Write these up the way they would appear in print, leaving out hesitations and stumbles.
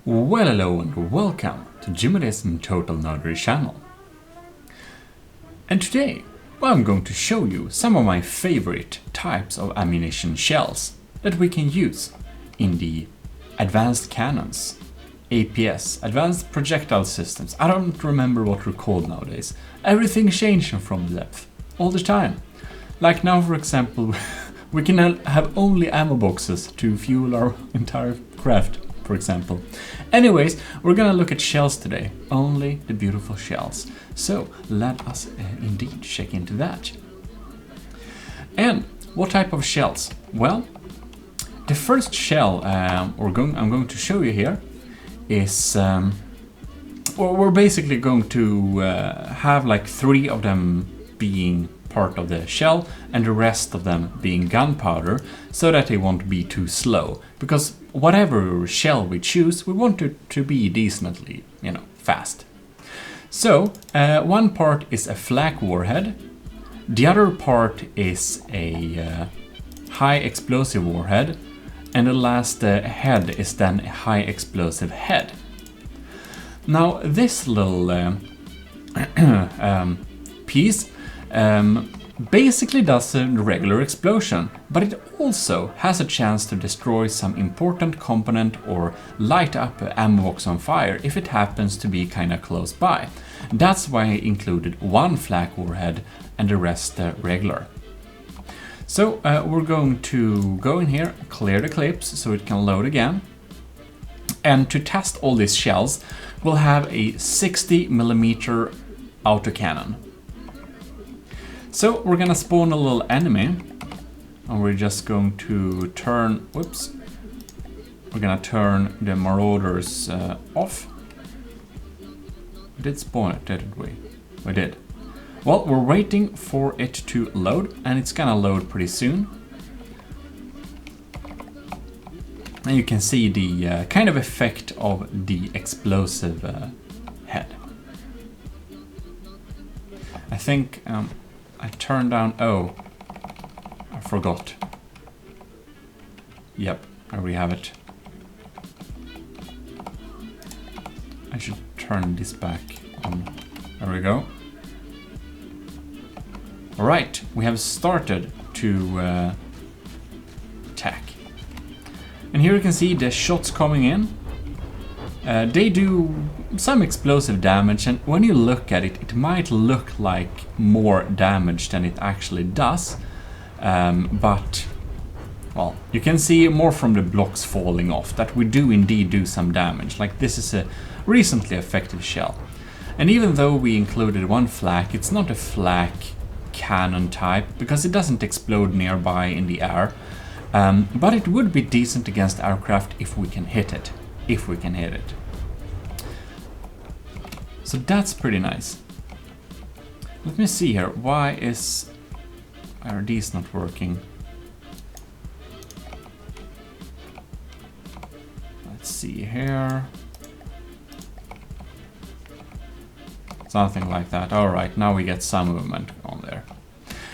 Well, hello and welcome to Jimmy's Total Nerdery channel. And today, I'm going to show you some of my favorite types of ammunition shells that we can use in the advanced cannons, APS, advanced projectile systems. I don't remember what they're called nowadays. Everything's changing from depth, all the time. Like now, for example, we can have only ammo boxes to fuel our entire craft, for example. Anyways, we're gonna look at shells today, only the beautiful shells. So let us indeed check into that. And what type of shells? Well, the first shell I'm going to show you here is, we're basically going to have like 3 of them being part of the shell and the rest of them being gunpowder, so that they won't be too slow, because whatever shell we choose, we want it to be decently, fast. So one part is a flak warhead, the other part is a high explosive warhead, and the last head is then a high explosive head. Now this little piece basically does a regular explosion, but it also has a chance to destroy some important component or light up an ammo box on fire if it happens to be kinda close by. That's why I included one flak warhead and the rest regular. So we're going to go in here, clear the clips so it can load again. And to test all these shells, we'll have a 60mm autocannon. So we're gonna spawn a little enemy, and we're just going to turn, we're gonna turn the marauders off. We did spawn it, didn't we? We did. Well, we're waiting for it to load, and it's gonna load pretty soon. And you can see the kind of effect of the explosive head. I think I turned down, I forgot. Yep, there we have it. I should turn this back on. There we go. Alright, we have started to attack. And here you can see the shots coming in. They do some explosive damage, and when you look at it, it might look like more damage than it actually does. But, well, you can see more from the blocks falling off that we do indeed do some damage. Like this is a recently effective shell. And even though we included one flak, it's not a flak cannon type because it doesn't explode nearby in the air. But it would be decent against aircraft if we can hit it. So that's pretty nice. Let me see here. Why are these not working? Let's see here. Something like that. All right, now we get some movement on there.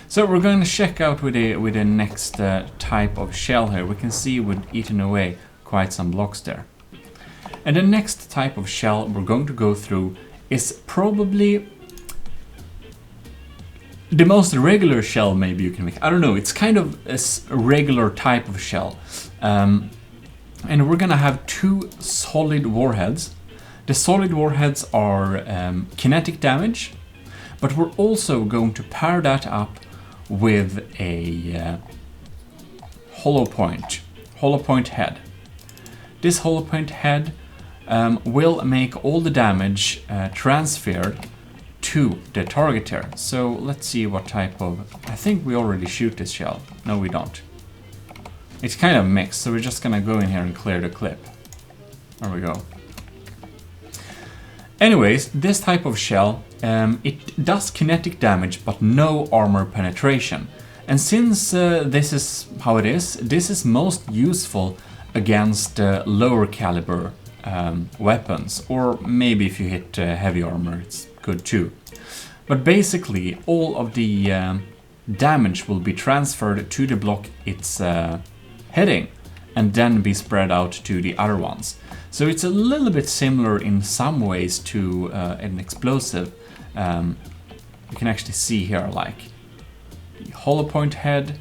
So we're going to check out with the next type of shell here. We can see we've eaten away quite some blocks there. And the next type of shell we're going to go through is probably the most regular shell maybe you can make. I don't know, it's kind of a regular type of shell. And we're gonna have 2 solid warheads. The solid warheads are kinetic damage, but we're also going to pair that up with a hollow point head. This hollow point head will make all the damage transferred to the target here. So let's see what type of... I think we already shoot this shell. No, we don't. It's kind of mixed, so we're just gonna go in here and clear the clip. There we go. Anyways, this type of shell, it does kinetic damage but no armor penetration. And since this is how it is, this is most useful against lower caliber weapons, or maybe if you hit heavy armor, it's good too. But basically, all of the damage will be transferred to the block it's heading, and then be spread out to the other ones. So it's a little bit similar in some ways to an explosive. You can actually see here like the hollow point head,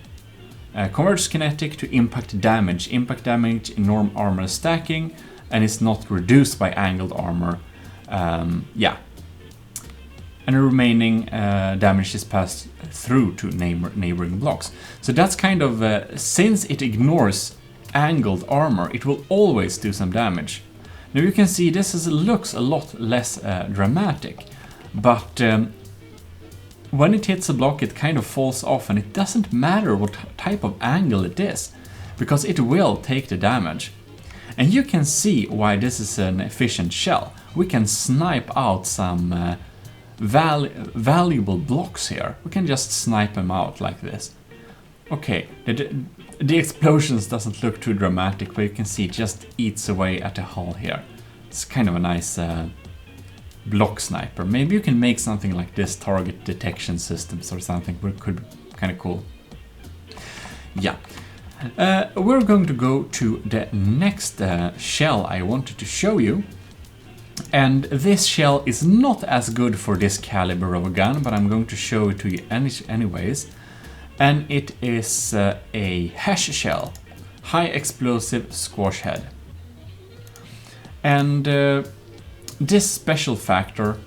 converts kinetic to impact damage in norm armor stacking, and it's not reduced by angled armor. Yeah. And the remaining damage is passed through to neighboring blocks. So that's kind of, since it ignores angled armor, it will always do some damage. Now you can see this looks a lot less dramatic, but when it hits a block it kind of falls off, and it doesn't matter what type of angle it is, because it will take the damage. And you can see why this is an efficient shell. We can snipe out some valuable blocks here. We can just snipe them out like this. Okay, the explosions doesn't look too dramatic, but you can see it just eats away at the hull here. It's kind of a nice block sniper. Maybe you can make something like this, target detection systems or something, which could be kind of cool. Yeah. We're going to go to the next shell I wanted to show you. And this shell is not as good for this caliber of a gun, but I'm going to show it to you anyways. And it is a hash shell, high explosive squash head. And this special factor,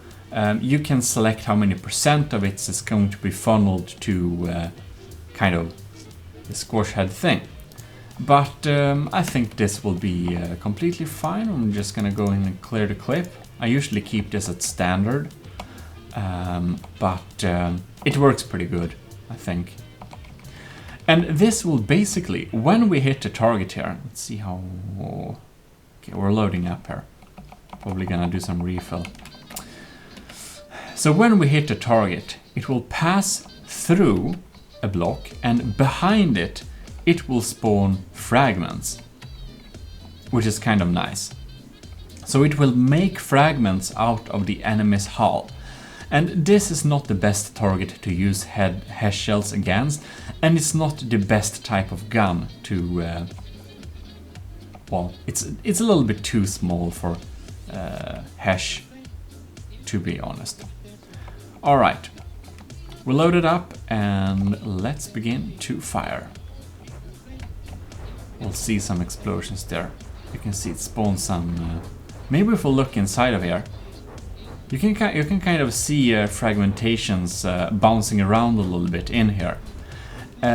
you can select how many % of it is going to be funneled to kind of the squash head thing. But I think this will be completely fine. I'm just gonna go in and clear the clip. I usually keep this at standard, but it works pretty good, I think. And this will basically, when we hit the target here, let's see how... Okay, we're loading up here. Probably gonna do some refill. So when we hit the target, it will pass through a block, and behind it, it will spawn fragments, which is kind of nice. So it will make fragments out of the enemy's hull. And this is not the best target to use hash shells against, and it's not the best type of gun to... well, it's a little bit too small for hash, to be honest. Alright, we load it up and let's begin to fire. We'll see some explosions there. You can see it spawns some... maybe if we look inside of here, you can kind of see fragmentations bouncing around a little bit in here.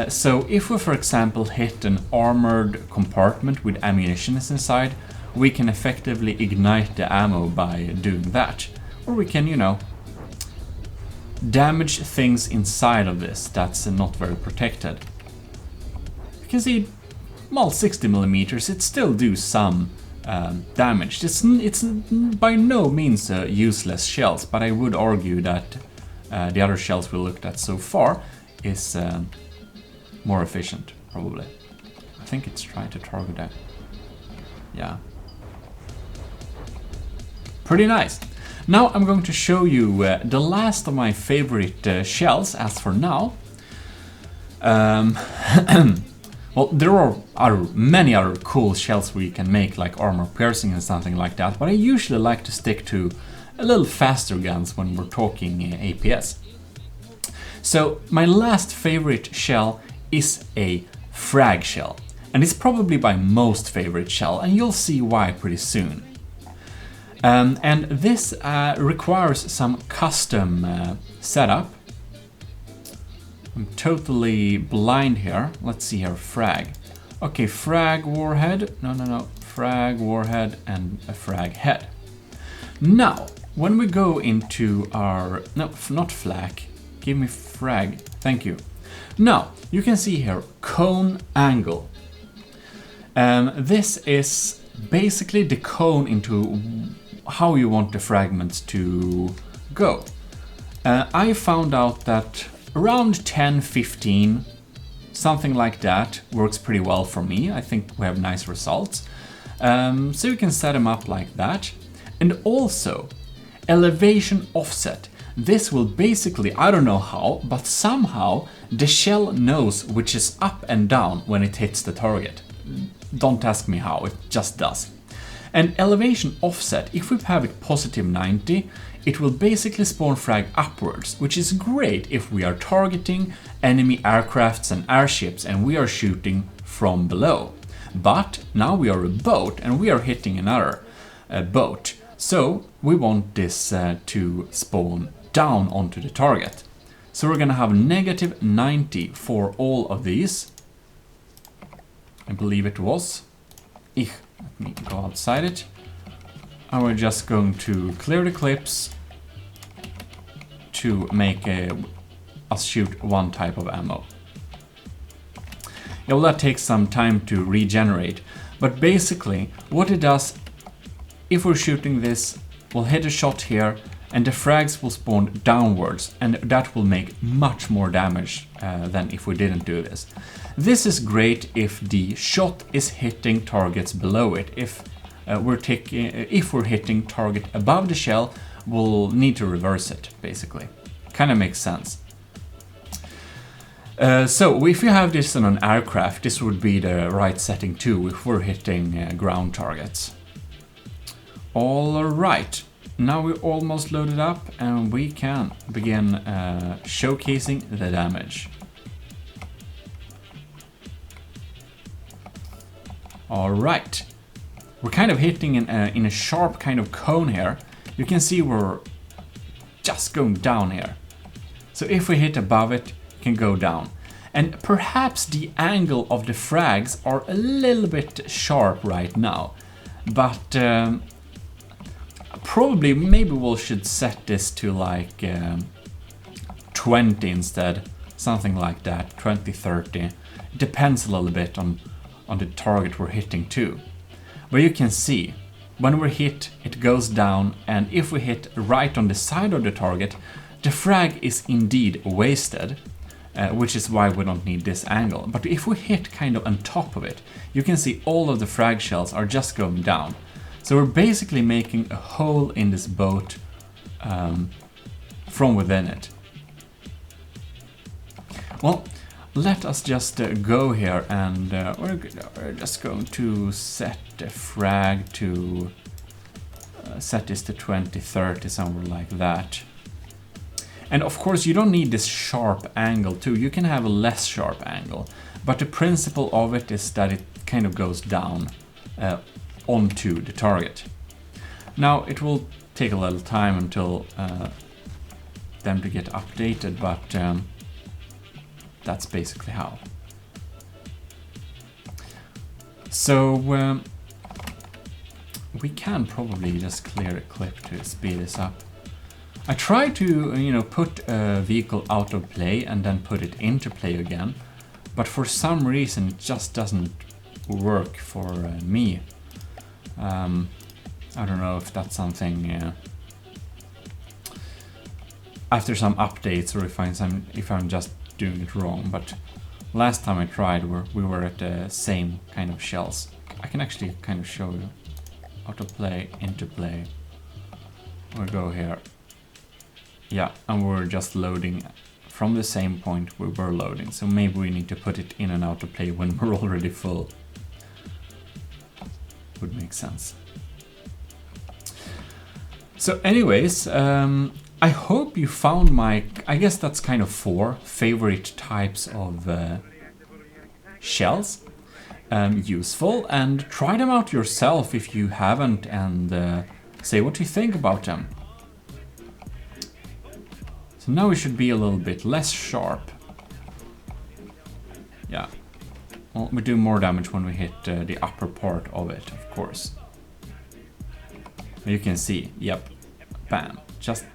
So if we, for example, hit an armored compartment with ammunition inside, we can effectively ignite the ammo by doing that. Or we can, you know, damage things inside of this that's not very protected. You can see, well, 60mm, it still do some damage. It's by no means useless shells, but I would argue that the other shells we looked at so far is more efficient, probably. I think it's trying to target that. Yeah. Pretty nice. Now I'm going to show you the last of my favorite shells as for now. Well, there are many other cool shells we can make, like armor piercing and something like that, but I usually like to stick to a little faster guns when we're talking APS. So my last favorite shell is a Frag Shell, and it's probably my most favorite shell, and you'll see why pretty soon. And this requires some custom setup. I'm totally blind here. Let's see here, frag. Okay, frag warhead. No. Frag warhead and a frag head. Now, when we go into our... No, not flak. Give me frag. Thank you. Now, you can see here, cone angle. This is basically the cone into how you want the fragments to go. I found out that around 10-15, something like that, works pretty well for me. I think we have nice results. So you can set them up like that. And also, elevation offset. This will basically, I don't know how, but somehow the shell knows which is up and down when it hits the target. Don't ask me how, it just does. And elevation offset, if we have it positive 90, it will basically spawn frag upwards, which is great if we are targeting enemy aircrafts and airships and we are shooting from below. But now we are a boat and we are hitting another boat. So we want this to spawn down onto the target. So we're gonna have negative 90 for all of these. I believe it was. Let me go outside it. And we're just going to clear the clips to make us shoot one type of ammo. Yeah, well, that takes some time to regenerate, but basically what it does, if we're shooting this, we'll hit a shot here and the frags will spawn downwards, and that will make much more damage than if we didn't do this. This is great if the shot is hitting targets below it. If we're hitting target above the shell, we'll need to reverse it, basically. Kind of makes sense. So if you have this on an aircraft, this would be the right setting too if we're hitting ground targets. Alright, now we're almost loaded up and we can begin showcasing the damage. Alright, we're kind of hitting in a sharp kind of cone here. You can see we're just going down here. So if we hit above it, it can go down. And perhaps the angle of the frags are a little bit sharp right now. But probably, maybe we should set this to like 20 instead. Something like that, 20, 30. It depends a little bit on the target we're hitting too. But you can see, when we're hit, it goes down, and if we hit right on the side of the target, the frag is indeed wasted, which is why we don't need this angle. But if we hit kind of on top of it, you can see all of the frag shells are just going down. So we're basically making a hole in this boat from within it. Well, let us just go here, and we're just going to set the frag to set this to 20, 30, somewhere like that. And of course you don't need this sharp angle too, you can have a less sharp angle, but the principle of it is that it kind of goes down onto the target. Now it will take a little time until them to get updated, but that's basically how. So we can probably just clear a clip to speed this up. I tried to, put a vehicle out of play and then put it into play again, but for some reason it just doesn't work for me. I don't know if that's something after some updates, or if I'm just doing it wrong. But last time I tried, we were at the same kind of shells. I can actually kind of show you. Out of play, into play. We go here. Yeah, and we're just loading from the same point we were loading. So maybe we need to put it in and out of play when we're already full. Would make sense. So anyways, I hope you found my, I guess that's kind of 4 favorite types of shells useful, and try them out yourself if you haven't, and say what you think about them. So now we should be a little bit less sharp. Yeah, well, we do more damage when we hit the upper part of it, of course. But you can see, yep, bam, just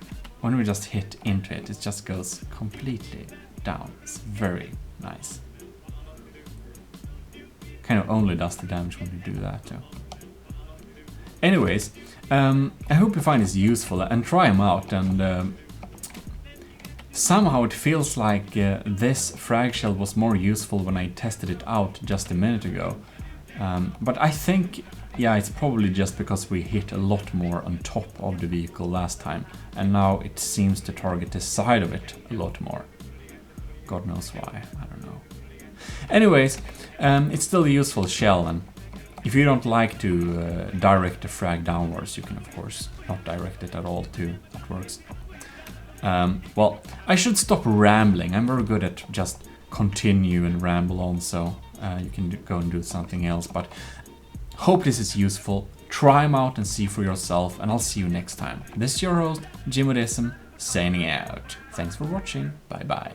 when we just hit into it, it just goes completely down. It's very nice. Kind of only does the damage when you do that too. Anyways, I hope you find this useful and try them out, and somehow it feels like this frag shell was more useful when I tested it out just a minute ago. But I think, yeah, it's probably just because we hit a lot more on top of the vehicle last time, and now it seems to target the side of it a lot more. God knows why, I don't know. Anyways, it's still a useful shell, and If you don't like to direct the frag downwards, you can of course not direct it at all too. It works. Well, I should stop rambling. I'm very good at just continue and ramble on, so you can go and do something else. But hope this is useful. Try them out and see for yourself, and I'll see you next time. This is your host, Jim Odesum, signing out. Thanks for watching. Bye bye.